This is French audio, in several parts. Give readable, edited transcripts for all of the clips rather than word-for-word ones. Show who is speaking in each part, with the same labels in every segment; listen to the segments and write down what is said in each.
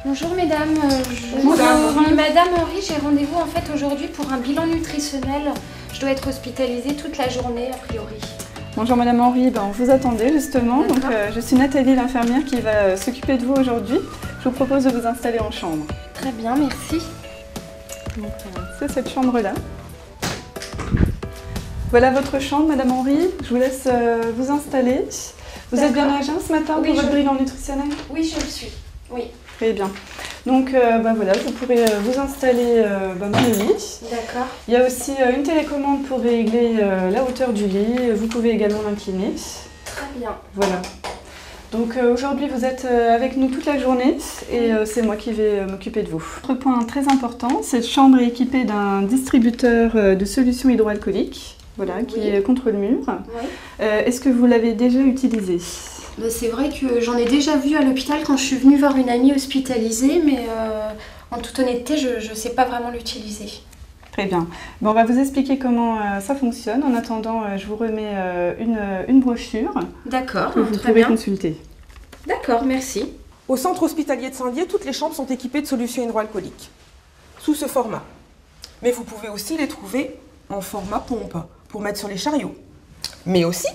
Speaker 1: Bonjour mesdames, oui, Madame Henry, j'ai rendez-vous en fait aujourd'hui pour un bilan nutritionnel. Je dois être hospitalisée toute la journée a priori.
Speaker 2: Bonjour Madame Henry, on vous attendait justement. Donc, je suis Nathalie, l'infirmière qui va s'occuper de vous aujourd'hui. Je vous propose de vous installer en chambre.
Speaker 1: Très bien, merci.
Speaker 2: C'est cette chambre-là. Voilà votre chambre Madame Henry, je vous laisse vous installer. Vous êtes bien à jeun ce matin pour votre bilan nutritionnel?
Speaker 1: Oui, je le suis, oui.
Speaker 2: Très bien. Donc voilà, vous pourrez vous installer dans le lit.
Speaker 1: D'accord.
Speaker 2: Il y a aussi une télécommande pour régler la hauteur du lit. Vous pouvez également l'incliner.
Speaker 1: Très bien.
Speaker 2: Voilà. Donc aujourd'hui vous êtes avec nous toute la journée et c'est moi qui vais m'occuper de vous. Autre point très important, cette chambre est équipée d'un distributeur de solutions hydroalcooliques, voilà, qui est contre le mur.
Speaker 1: Oui.
Speaker 2: Est-ce que vous l'avez déjà utilisé?
Speaker 1: C'est vrai que j'en ai déjà vu à l'hôpital quand je suis venue voir une amie hospitalisée, mais en toute honnêteté, je ne sais pas vraiment l'utiliser.
Speaker 2: Très bien. On va vous expliquer comment ça fonctionne. En attendant, je vous remets une brochure.
Speaker 1: D'accord,
Speaker 2: que vous pourrez consulter.
Speaker 1: D'accord, merci.
Speaker 3: Au centre hospitalier de Saint-Dié, toutes les chambres sont équipées de solutions hydroalcooliques, sous ce format. Mais vous pouvez aussi les trouver en format pompe, pour mettre sur les chariots. Mais aussi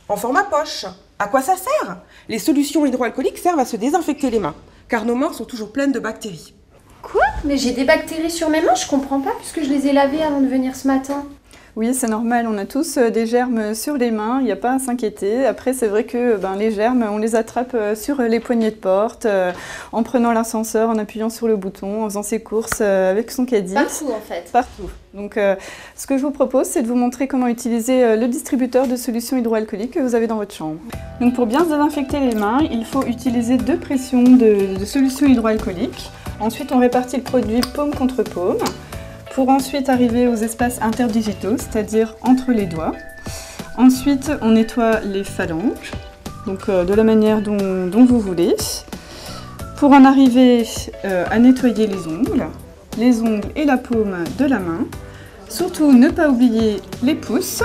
Speaker 3: en format poche. À quoi ça sert? Les solutions hydroalcooliques servent à se désinfecter les mains, car nos mains sont toujours pleines de bactéries.
Speaker 1: Quoi? Mais j'ai des bactéries sur mes mains, je comprends pas, puisque je les ai lavées avant de venir ce matin.
Speaker 2: Oui, c'est normal, on a tous des germes sur les mains, il n'y a pas à s'inquiéter. Après, c'est vrai que les germes, on les attrape sur les poignées de porte, en prenant l'ascenseur, en appuyant sur le bouton, en faisant ses courses avec son caddie.
Speaker 1: Partout en fait.
Speaker 2: Partout. Donc, ce que je vous propose, c'est de vous montrer comment utiliser le distributeur de solutions hydroalcooliques que vous avez dans votre chambre. Donc, pour bien se désinfecter les mains, il faut utiliser 2 pressions de solutions hydroalcooliques. Ensuite, on répartit le produit paume contre paume, pour ensuite arriver aux espaces interdigitaux, c'est-à-dire entre les doigts. Ensuite, on nettoie les phalanges, donc de la manière dont vous voulez. Pour en arriver à nettoyer les ongles et la paume de la main. Surtout, ne pas oublier les pouces.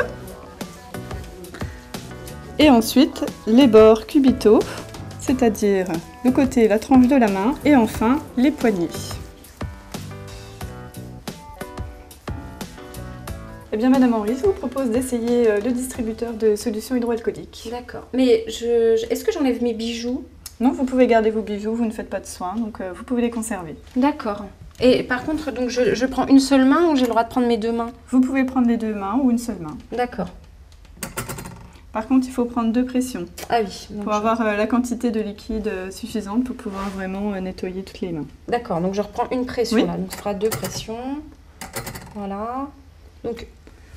Speaker 2: Et ensuite, les bords cubitaux, c'est-à-dire le côté, la tranche de la main, et enfin, les poignets. Eh bien, Madame Henry, je vous propose d'essayer le distributeur de solutions hydroalcooliques.
Speaker 1: D'accord. Mais est-ce que j'enlève mes bijoux?
Speaker 2: Non, vous pouvez garder vos bijoux, vous ne faites pas de soins, donc vous pouvez les conserver.
Speaker 1: D'accord. Et par contre, donc je prends une seule main ou j'ai le droit de prendre mes 2 mains?
Speaker 2: Vous pouvez prendre les 2 mains ou une seule main.
Speaker 1: D'accord.
Speaker 2: Par contre, il faut prendre 2 pressions.
Speaker 1: Ah oui.
Speaker 2: Pour avoir la quantité de liquide suffisante pour pouvoir vraiment nettoyer toutes les mains.
Speaker 1: D'accord, donc je reprends une pression
Speaker 2: Oui.
Speaker 1: là, donc ce sera 2 pressions. Voilà. Donc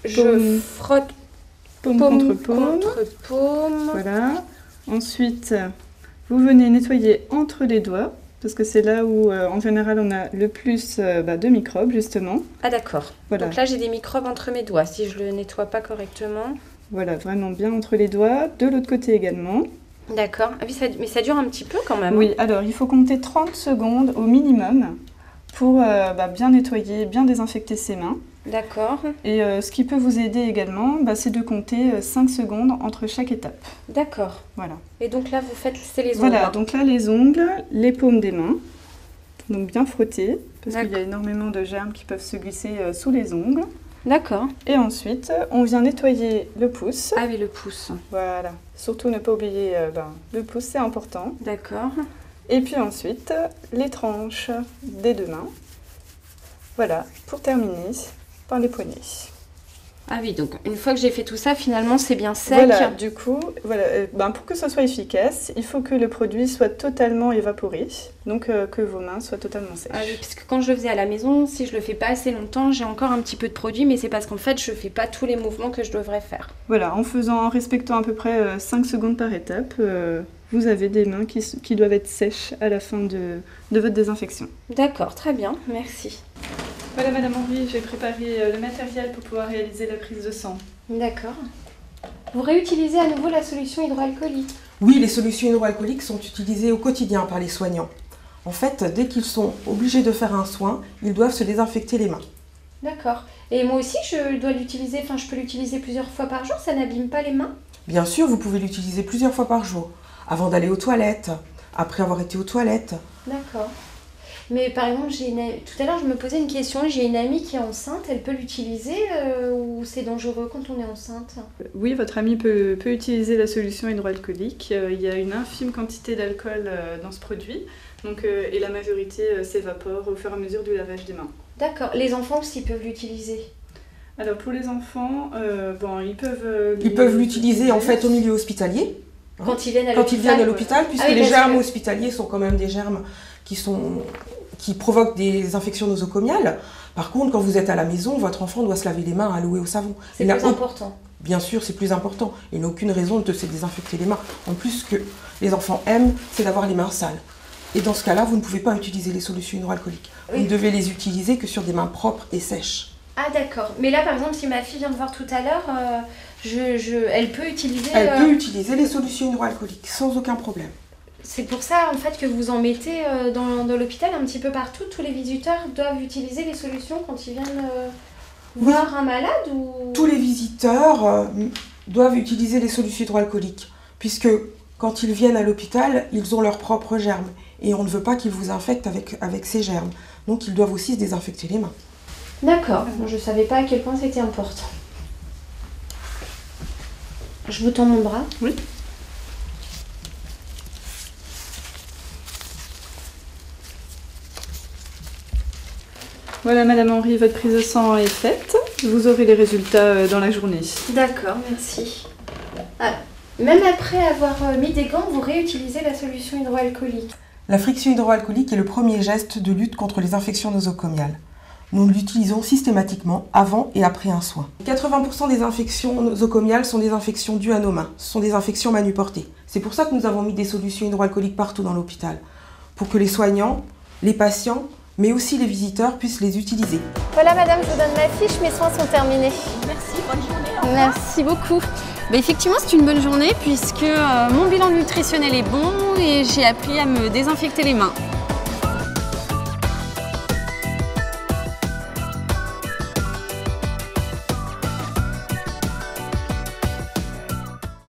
Speaker 1: je frotte
Speaker 2: Paume contre paume. Voilà. Ensuite, vous venez nettoyer entre les doigts, parce que c'est là où, en général, on a le plus de microbes, justement.
Speaker 1: Ah d'accord.
Speaker 2: Voilà.
Speaker 1: Donc là, j'ai des microbes entre mes doigts, si je le nettoie pas correctement.
Speaker 2: Voilà, vraiment bien entre les doigts. De l'autre côté également.
Speaker 1: D'accord. Ah oui, mais ça dure un petit peu quand même.
Speaker 2: Oui, alors il faut compter 30 secondes au minimum pour bien nettoyer, bien désinfecter ses mains.
Speaker 1: D'accord.
Speaker 2: Et ce qui peut vous aider également, c'est de compter 5 secondes entre chaque étape.
Speaker 1: D'accord.
Speaker 2: Voilà.
Speaker 1: Et donc là, c'est les ongles.
Speaker 2: Voilà, donc là, les ongles, les paumes des mains. Donc bien frotter, parce qu'il y a énormément de germes qui peuvent se glisser sous les ongles.
Speaker 1: D'accord.
Speaker 2: Et ensuite, on vient nettoyer le pouce.
Speaker 1: Ah oui, le pouce.
Speaker 2: Voilà. Surtout ne pas oublier le pouce, c'est important.
Speaker 1: D'accord.
Speaker 2: Et puis ensuite, les tranches des 2 mains. Voilà, pour terminer par les poignets.
Speaker 1: Ah oui, donc une fois que j'ai fait tout ça, finalement, c'est bien sec.
Speaker 2: Voilà, du coup, pour que ce soit efficace, il faut que le produit soit totalement évaporé, donc que vos mains soient totalement sèches.
Speaker 1: Ah oui, parce que quand je le faisais à la maison, si je le fais pas assez longtemps, j'ai encore un petit peu de produit, mais c'est parce qu'en fait, je fais pas tous les mouvements que je devrais faire.
Speaker 2: Voilà, en respectant à peu près 5 secondes par étape, vous avez des mains qui doivent être sèches à la fin de votre désinfection.
Speaker 1: D'accord, très bien, merci.
Speaker 2: Voilà Madame Henry, j'ai préparé le matériel pour pouvoir réaliser la prise de sang.
Speaker 1: D'accord. Vous réutilisez à nouveau la solution hydroalcoolique?
Speaker 3: Oui, les solutions hydroalcooliques sont utilisées au quotidien par les soignants. En fait, dès qu'ils sont obligés de faire un soin, ils doivent se désinfecter les mains.
Speaker 1: D'accord. Et moi aussi, je peux l'utiliser plusieurs fois par jour, ça n'abîme pas les mains?
Speaker 3: Bien sûr, vous pouvez l'utiliser plusieurs fois par jour, avant d'aller aux toilettes, après avoir été aux toilettes,
Speaker 1: D'accord. Mais par exemple, tout à l'heure, je me posais une question. J'ai une amie qui est enceinte. Elle peut l'utiliser ou c'est dangereux quand on est enceinte?
Speaker 2: Oui, votre amie peut utiliser la solution hydroalcoolique. Il y a une infime quantité d'alcool dans ce produit, et la majorité s'évapore au fur et à mesure du lavage des mains.
Speaker 1: D'accord. Les enfants aussi peuvent l'utiliser?
Speaker 2: Alors pour les enfants, ils
Speaker 3: peuvent l'utiliser en fait au milieu hospitalier.
Speaker 1: Quand ils viennent à l'hôpital,
Speaker 3: puisque les germes hospitaliers sont quand même des germes qui provoquent des infections nosocomiales. Par contre, quand vous êtes à la maison, votre enfant doit se laver les mains à l'eau et au savon.
Speaker 1: C'est plus important.
Speaker 3: Bien sûr, c'est plus important. Il n'a aucune raison de se désinfecter les mains. En plus, ce que les enfants aiment, c'est d'avoir les mains sales. Et dans ce cas-là, vous ne pouvez pas utiliser les solutions hydroalcooliques. Vous ne devez les utiliser que sur des mains propres et sèches.
Speaker 1: Ah d'accord. Mais là, par exemple, si ma fille vient me voir tout à l'heure, elle peut utiliser...
Speaker 3: Elle peut utiliser les solutions hydroalcooliques sans aucun problème.
Speaker 1: C'est pour ça, en fait, que vous en mettez dans l'hôpital un petit peu partout. Tous les visiteurs doivent utiliser les solutions quand ils viennent voir un malade ou... Tous les visiteurs
Speaker 3: doivent utiliser les solutions hydroalcooliques, puisque quand ils viennent à l'hôpital, ils ont leurs propres germes. Et on ne veut pas qu'ils vous infectent avec ces germes. Donc, ils doivent aussi se désinfecter les mains.
Speaker 1: D'accord. Je ne savais pas à quel point c'était important. Je vous tends mon bras.
Speaker 2: Oui. Voilà, Madame Henry, votre prise de sang est faite. Vous aurez les résultats dans la journée.
Speaker 1: D'accord, merci. Ah, même après avoir mis des gants, vous réutilisez la solution hydroalcoolique?
Speaker 3: La friction hydroalcoolique est le premier geste de lutte contre les infections nosocomiales. Nous l'utilisons systématiquement avant et après un soin. 80% des infections nosocomiales sont des infections dues à nos mains. Ce sont des infections manuportées. C'est pour ça que nous avons mis des solutions hydroalcooliques partout dans l'hôpital. Pour que les soignants, les patients, mais aussi les visiteurs puissent les utiliser.
Speaker 1: Voilà madame, je vous donne ma fiche, mes soins sont terminés.
Speaker 4: Merci, bonne journée.
Speaker 1: Merci beaucoup. Bah, effectivement, c'est une bonne journée puisque mon bilan nutritionnel est bon et j'ai appris à me désinfecter les mains.